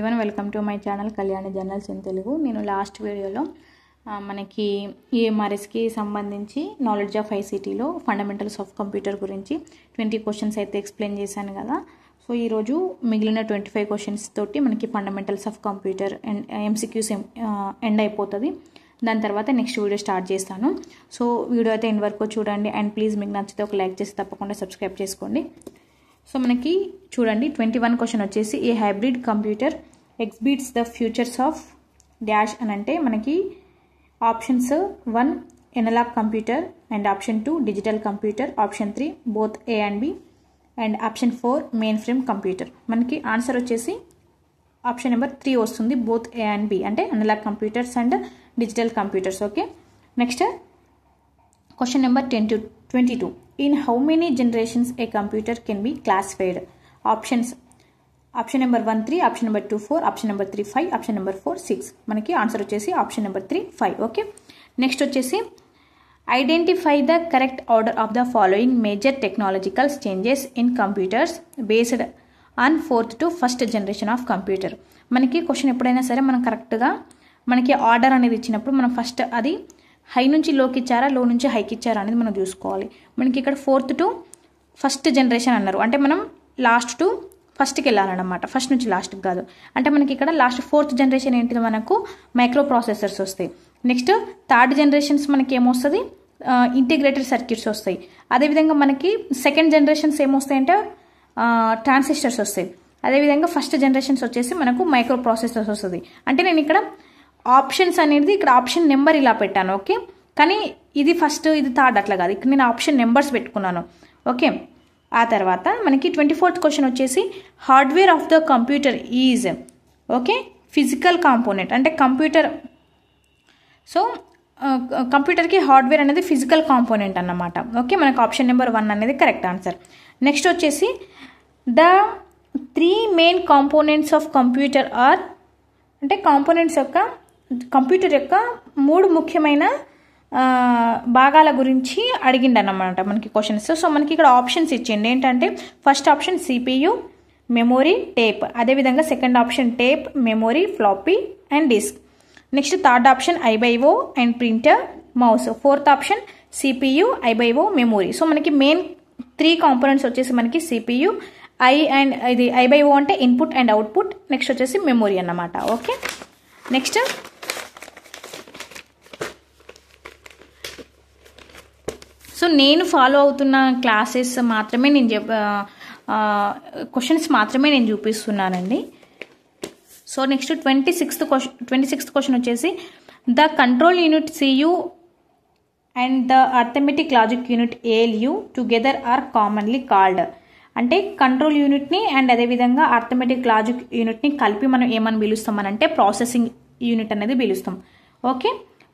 Everyone welcome to my channel Kalyani journals in Telugu. నేను last వీడియోలో మనకి EMRSకి సంబంధించి నాలెడ్జ్ ఆఫ్ ICTలో ఫండమెంటల్స్ ఆఫ్ కంప్యూటర్ గురించి 20 క్వశ్చన్స్ అయితే ఎక్స్ప్లెయిన్ చేశాను కదా. సో ఈరోజు మిగిలిన 25 క్వశ్చన్స్ తోటి మనకి fundamentals of computer and MCQs end అయిపోతుంది. దాని తర్వాత నెక్స్ట్ వీడియో స్టార్ట్ చేస్తాను. సో వీడియో అయితే ఎండ్ వరకు చూడండి అండ్ ప్లీజ్ మీకు నచ్చితే ఒక లైక్ చేసి తప్పకుండా సబ్స్క్రైబ్ చేసుకోండి. సో మనకి చూడండి 21 క్వశ్చన్ వచ్చేసి a hybrid computer exhibits the futures of dash అని అంటే మనకి options 1 analog computer and option 2 digital computer, option 3 both A and B and option 4 mainframe computer. మనకి ఆన్సర్ వచ్చేసి ఆప్షన్ నెంబర్ 3 వస్తుంది, బోత్ A అండ్ B అంటే analog computers and digital computers. Okay, next question number 22 in how many generations a computer can be classified? Options option number 1 3, option number 2 4, option number 3 5, option number 4 6. మనకి answer వచ్చేసి option number 3 5. Okay, next వచ్చేసి identify the correct order of the following major technological changes in computers based on 4th to 1st generation of computer. మనకి question ఎప్పుడైనా సరే మనం కరెక్ట్గా మనకి order అనేది ఇచ్చినప్పుడు మనం ఫస్ట్ అది హై నుంచి లోకి ఇచ్చారా, లో నుంచి హైకి ఇచ్చారా అనేది మనం చూసుకోవాలి. మనకి ఇక్కడ 4th to 1st జనరేషన్ అన్నారు అంటే మనం లాస్ట్ టు ఫస్ట్కి వెళ్ళాలన్నమాట, ఫస్ట్ నుంచి లాస్ట్కి కాదు. అంటే మనకి ఇక్కడ లాస్ట్ 4th జనరేషన్ ఏంటిది, మనకు మైక్రో ప్రాసెసర్స్ వస్తాయి. నెక్స్ట్ 3rd జనరేషన్స్ మనకి ఏమొస్తుంది, ఇంటిగ్రేటెడ్ సర్క్యూట్స్ వస్తాయి. అదేవిధంగా మనకి 2nd జనరేషన్స్ ఏమొస్తాయంటే ట్రాన్సిస్టర్స్ వస్తాయి. అదేవిధంగా 1st జనరేషన్స్ వచ్చేసి మనకు మైక్రో ప్రాసెసర్స్ వస్తుంది. అంటే నేను ఇక్కడ ఆప్షన్స్ అనేది ఇక్కడ ఆప్షన్ నెంబర్ ఇలా పెట్టాను. ఓకే, కానీ ఇది ఫస్ట్ ఇది థర్డ్ అట్లా కాదు, ఇక్కడ నేను ఆప్షన్ నెంబర్స్ పెట్టుకున్నాను. ఓకే, ఆ తర్వాత మనకి 24th క్వశ్చన్ వచ్చేసి hardware of the computer is okay physical component అంటే కంప్యూటర్. సో కంప్యూటర్కి హార్డ్వేర్ అనేది ఫిజికల్ కాంపోనెంట్ అన్నమాట. ఓకే, మనకు ఆప్షన్ నెంబర్ 1 అనేది కరెక్ట్ ఆన్సర్. నెక్స్ట్ వచ్చేసి the 3 main components of computer are అంటే కాంపోనెంట్స్ యొక్క కంప్యూటర్ యొక్క 3 ముఖ్యమైన భాగాల గురించి అడిగిండన్నమాట మనకి క్వశ్చన్స్. సో మనకి ఇక్కడ ఆప్షన్స్ ఇచ్చిండి ఏంటంటే first option CPU, memory, tape. అదేవిధంగా second option tape, memory, floppy and disk. Next third option I/O and printer, mouse. Fourth option CPU, I/O, memory. So మనకి మెయిన్ 3 కాంపోనెంట్స్ వచ్చేసి మనకి CPU, అండ్ ఇది I/O అంటే input and output. Next వచ్చేసి memory అన్నమాట. Okay, next so నేను follow అవుతున్న classes మాత్రమే నేను క్వశ్చన్స్ మాత్రమే నేను చూపిస్తున్నానండి. సో నెక్స్ట్ 26th క్వశ్చన్ వచ్చేసి the control unit CU and the arithmetic logic unit ALU together are commonly called. అంటే కంట్రోల్ యూనిట్ని అండ్ అదేవిధంగా అర్థమెటిక్ లాజిక్ యూనిట్ని కలిపి మనం ఏమని పిలుస్తామనంటే ప్రాసెసింగ్ యూనిట్ అనేది పిలుస్తాం. ఓకే,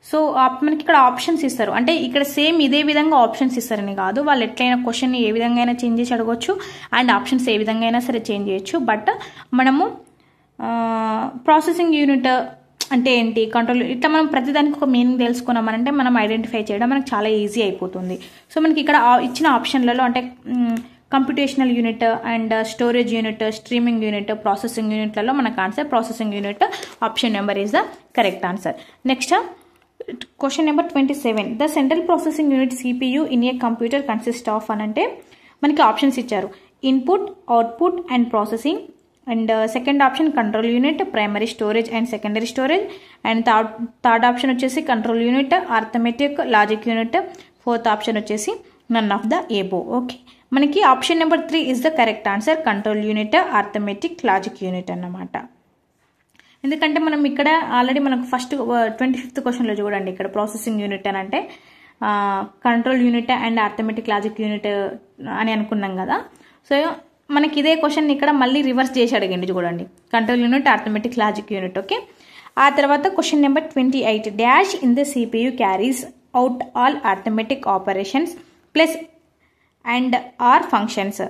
సో మనకి ఇక్కడ ఆప్షన్స్ ఇస్తారు. అంటే ఇక్కడ సేమ్ ఇదే విధంగా ఆప్షన్స్ ఇస్తారని కాదు, వాళ్ళు ఎట్లయినా క్వశ్చన్ ఏ విధంగా అయినా చేంజ్ చేసి అడగవచ్చు అండ్ ఆప్షన్స్ ఏ విధంగా అయినా సరే చేంజ్ చేయొచ్చు. బట్ మనము ప్రాసెసింగ్ యూనిట్ అంటే ఏంటి, కంట్రోల్, ఇట్లా మనం ప్రతిదానికి ఒక మీనింగ్ తెలుసుకున్నామనంటే మనం ఐడెంటిఫై చేయడం మనకు చాలా ఈజీ అయిపోతుంది. సో మనకి ఇక్కడ ఇచ్చిన ఆప్షన్లలో అంటే computational unit and storage unit, streaming unit, processing యూనిట్లలో మనకు answer processing unit option number is the correct answer. Next question number 27 the central processing unit CPU in a computer consist of అని అంటే మనకి ఆప్షన్స్ ఇచ్చారు input, output and processing. And second option control unit, primary storage and secondary storage. And third option వచ్చేసి control unit, arithmetic logic unit. Fourth option వచ్చేసి none of the above. Okay, మనకి option number 3 is the correct answer, control unit, arithmetic logic unit అన్నమాట. ఎందుకంటే మనం ఇక్కడ already మనకు first 25th క్వశ్చన్లో చూడండి, ఇక్కడ ప్రాసెసింగ్ యూనిట్ అని అంటే control unit and arithmetic logic unit అని అనుకున్నాం కదా. సో మనకి ఇదే క్వశ్చన్ ఇక్కడ మళ్ళీ రివర్స్ చేసి అడిగండి చూడండి, control unit, arithmetic logic unit. Okay, ఆ తర్వాత question number 28 dash in the CPU carries out all arithmetic operations plus and or functions.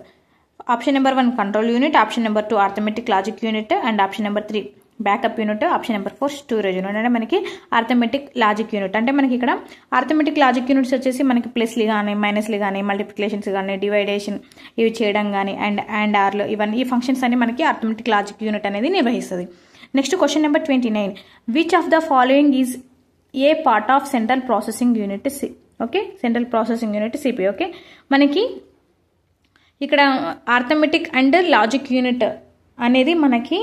Option number 1 control unit, option number 2 arithmetic logic unit and option number 3 backup unit. Option number 4 storage unit. అంటే మనకి arithmetic logic unit. అంటే మనకి ఇక్కడ arithmetic logic units వచ్చేసి మనకి ప్లస్లు కానీ మైనస్లు కానీ మల్టిప్లికేషన్స్ కానీ డివైడేషన్ ఇవి చేయడం కానీ అండ్ ఆర్లు ఇవన్నీ ఈ ఫంక్షన్స్ అన్ని మనకి అర్థమెటిక్ లాజిక్ యూనిట్ అనేది నిర్వహిస్తుంది. Next question number 29. Which of the following is a part of central processing unit okay, central processing unit CP. Okay, మనకి ఇక్కడ అర్థమెటిక్ అండ్ లాజిక్ యూనిట్ అనేది మనకి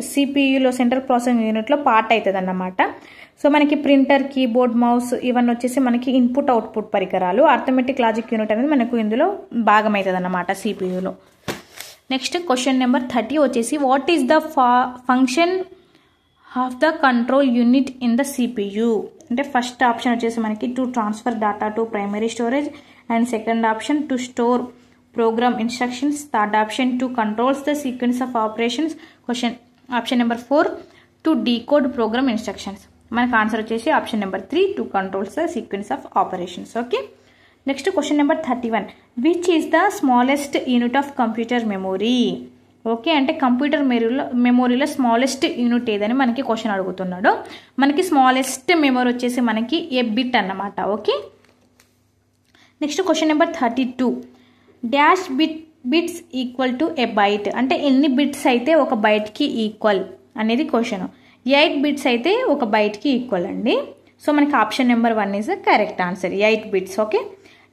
సిపియులో సెంట్రల్ ప్రాసెసింగ్ యూనిట్లో పార్ట్ అవుతుంది అన్నమాట. సో మనకి ప్రింటర్, కీబోర్డ్, మౌస్ ఇవన్నీ వచ్చేసి మనకి ఇన్పుట్ అవుట్పుట్ పరికరాలు. అర్థమెటిక్ లాజిక్ యూనిట్ అనేది మనకు ఇందులో భాగం అవుతుంది అన్నమాట సిపియులో. నెక్స్ట్ క్వశ్చన్ నెంబర్ 30 వచ్చేసి what is the function of the control unit in the CPU. అంటే ఫస్ట్ ఆప్షన్ వచ్చేసి మనకి to transfer data to primary storage and second option to store program instructions, third option to controls the sequence of operations, option number 4 to decode program instructions. మనకు answer వచ్చేసి option number 3 to controls the sequence of operations. Okay, next question number 31. Which is the smallest unit of computer memory. Okay, అంటే computer మెమొరీలో smallest unit ఏదని మనకి క్వశ్చన్ అడుగుతున్నాడు. మనకి smallest memory వచ్చేసి మనకి ఏ బిట్ అన్నమాట. Okay, next question number 32. Dash bits equal to a byte. అంటే ఎన్ని బిట్స్ అయితే ఒక బైట్కి ఈక్వల్ అనేది క్వశ్చన్. 8 బిట్స్ అయితే ఒక బైట్కి ఈక్వల్ అండి. సో మనకి option number 1 is correct answer, 8 bits. Okay,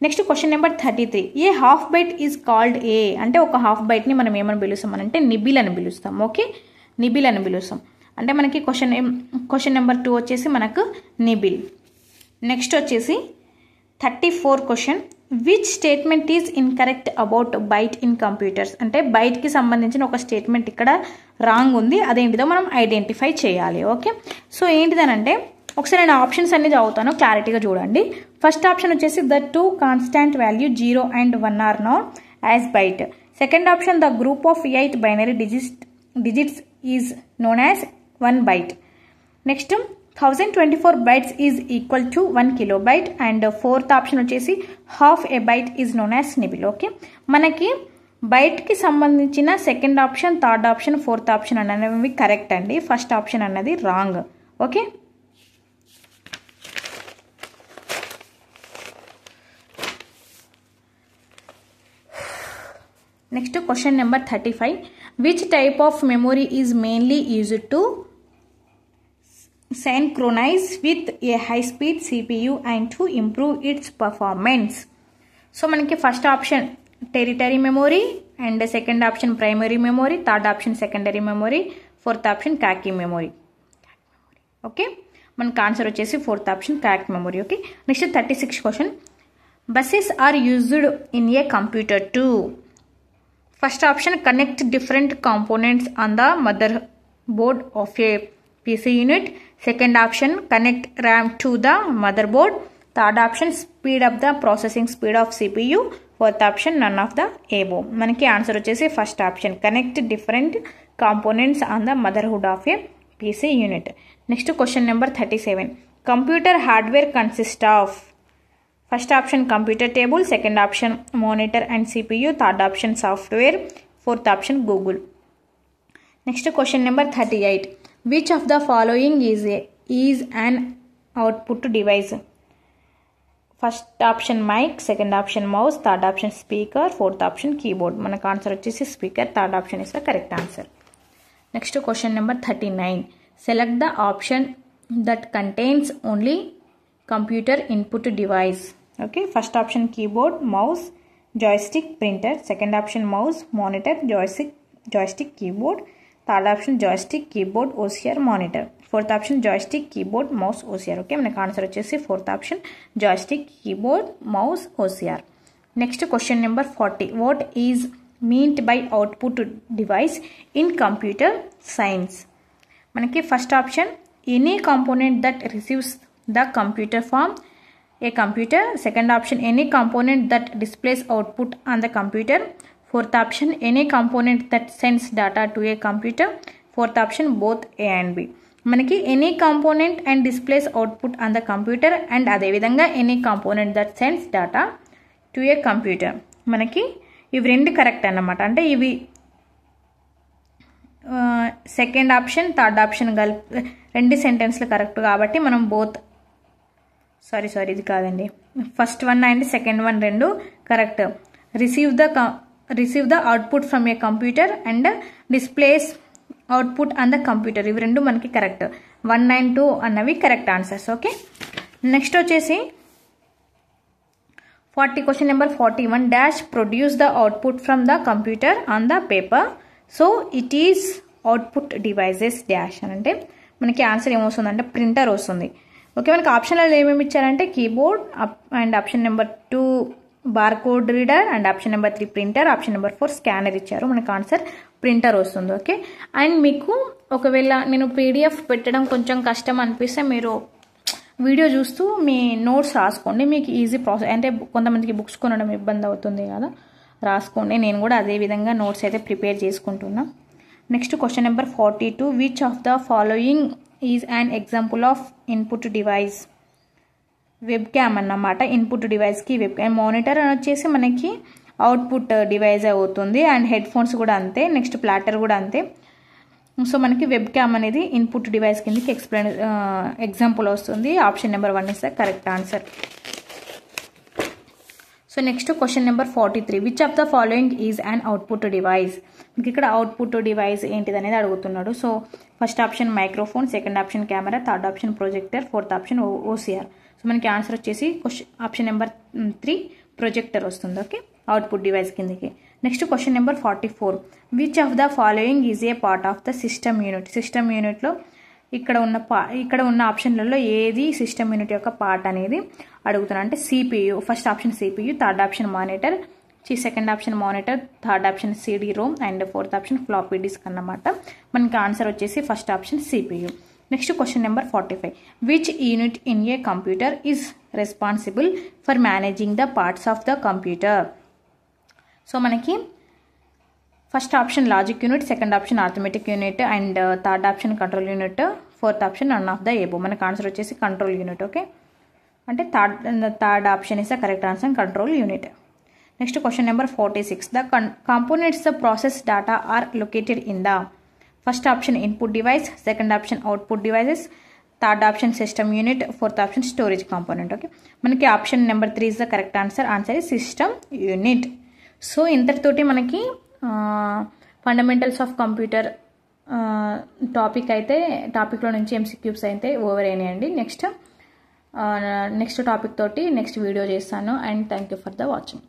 next question number 33. A half byte is called a. అంటే ఒక హాఫ్ బైట్ని మనం ఏమని పిలుస్తాం అంటే నిబిల్ అని పిలుస్తాం. ఓకే, నిబిల్ అని పిలుస్తాం. అంటే మనకి క్వశ్చన్ నెంబర్ 2 వచ్చేసి మనకు నిబిల్. నెక్స్ట్ వచ్చేసి 34 question. Which statement is incorrect about byte in computers. అంటే బైట్కి సంబంధించిన ఒక స్టేట్మెంట్ ఇక్కడ రాంగ్ ఉంది, అదేంటిదో మనం ఐడెంటిఫై చేయాలి. ఓకే, సో ఏంటిదనంటే ఒకసారి నేను ఆప్షన్స్ అన్ని చదువుతాను, క్లారిటీగా చూడండి. ఫస్ట్ ఆప్షన్ వచ్చేసి the 2 constant value 0 and 1 are known as byte. Second option the group of 8 binary digits is known as 1 byte. Next 1024 bytes is equal to 1 kilobyte and fourth option వచ్చేసి half a byte is known as nibble. Okay, మనకి బైట్కి సంబంధించిన second option, third option, fourth option అనేవి correct అండి. First option అన్నది wrong. Okay, next question number 35. Which type of memory is mainly used to synchronize with a high speed CPU and to improve its performance. So మనకి first option tertiary memory and second option primary memory, third option secondary memory, fourth option cache memory. Okay, మనకి answer వచ్చేసి fourth option cache memory. Okay, next 36 question. Buses are used in a computer to. First option connect different components on the motherboard of a PC unit. Second option connect RAM to the motherboard. Third option speed up the processing speed of CPU. Fourth option none of the above. మనకి answer వచ్చేసి first option connect different components on the motherhood of a PC unit. Next question number 37. Computer hardware consist of. First option computer table, second option monitor and CPU, third option software, fourth option Google. Next question number 38. Which of the following is an output device? First option mic, second option mouse, third option speaker, fourth option keyboard. మనకు answer వచ్చేసి speaker, third option is the correct answer. Next question number 39. Select the option that contains only computer input device. Okay, first option keyboard, mouse, joystick, printer. Second option mouse, monitor, joystick, keyboard. Third option joystick, keyboard, OCR, monitor. Fourth option joystick, keyboard, mouse, OCR. Okay, మనకు answer వచ్చేసి fourth option joystick, keyboard, mouse, OCR. Next question number 40. What is meant by output device in computer science. మనకి first option any component that receives the computer from a computer. Second option any component that displays output on the computer. Fourth option any component that sends data to a computer. Fourth option both A and B. మనకి any component and displays output on the computer and అదేవిధంగా any component that sends data to a computer. మనకి ఇవి రెండు correct అన్నమాట. అంటే ఇవి second option third option కలిపి రెండు సెంటెన్స్లు కరెక్ట్ కాబట్టి మనం బోత్ సారీ ఇది కాదండి, first one and second one రెండు correct. Receive the output from a computer and displays output on the computer, ఇవి రెండు మనకి కరెక్ట్. 1 and 2 అన్నవి కరెక్ట్ ఆన్సర్స్. ఓకే, నెక్స్ట్ వచ్చేసి 40 question number 41 dash produce the output from the computer on the paper, so it is output devices dash అని అంటే మనకి answer ఏమొస్తుందంటే printer వస్తుంది. ఓకే, మనకి ఆప్షన్లలో ఏమేమి ఇచ్చారంటే keyboard and option number 2 barcode reader and option number 3 printer, option number 4 scanner ఇచ్చారు. మనకు ఆన్సర్ ప్రింటర్ వస్తుంది. ఓకే, అండ్ మీకు ఒకవేళ నేను పీడిఎఫ్ పెట్టడం కొంచెం కష్టం అనిపిస్తే మీరు వీడియో చూస్తూ మీ నోట్స్ రాసుకోండి, మీకు ఈజీ ప్రాసెస్. అంటే కొంతమందికి బుక్స్ కొనడం ఇబ్బంది అవుతుంది కదా, రాసుకోండి. నేను కూడా అదే విధంగా నోట్స్ అయితే ప్రిపేర్ చేసుకుంటున్నా. Next question number 42 which of the following is an example of input device. Web cam అన్నమాట ఇన్పుట్ డివైస్కి. వెబ్ క్యామ్ మానిటర్ అని వచ్చేసి మనకి అవుట్పుట్ డివైజ్ అవుతుంది, అండ్ హెడ్ ఫోన్స్ కూడా అంతే, నెక్స్ట్ ప్లాటర్ కూడా అంతే. సో మనకి వెబ్ క్యామ్ అనేది ఇన్పుట్ డివైస్ కిందకి ఎగ్జాంపుల్ వస్తుంది. Option number 1 is the correct answer. So next question number 43 which of the following is an output device. మీకు ఇక్కడ అవుట్పుట్ డివైస్ ఏంటిది అనేది అడుగుతున్నాడు. So first option microphone, second option camera, third option projector, fourth option OCR. So మనకి answer వచ్చేసి option number 3 projector వస్తుంది. Okay, output device కిందకి. Next question number 44 which of the following is a part of the system unit. System యూనిట్లో ఇక్కడ ఉన్న ఆప్షన్లలో ఏది system unit యొక్క part అనేది అడుగుతున్నా అంటే CPU. First option CPU, third option monitor, second option monitor, third option CD ROM and fourth option floppy disk అన్నమాట. మనకి ఆన్సర్ వచ్చేసి first option CPU. Next question number 45 which unit in a computer is responsible for managing the parts of the computer. So మనకి first option logic unit, second option arithmetic unit and third option control unit, fourth option none of the above. మనకు answer వచ్చేసి control unit. Okay, అంటే third option is the correct answer, control unit. Next question number 46 the components the process data are located in the. First option input device, second option output devices, third option system unit, fourth option storage component. Okay, మనకి option number 3 is the correct answer. Answer is system unit. So ఇంతటితోటి మనకి fundamentals of computer టాపిక్లో నుంచి MCQs అయితే over అయినాయండి. Next topic తోటి next video చేస్తాను. And thank you for the watching.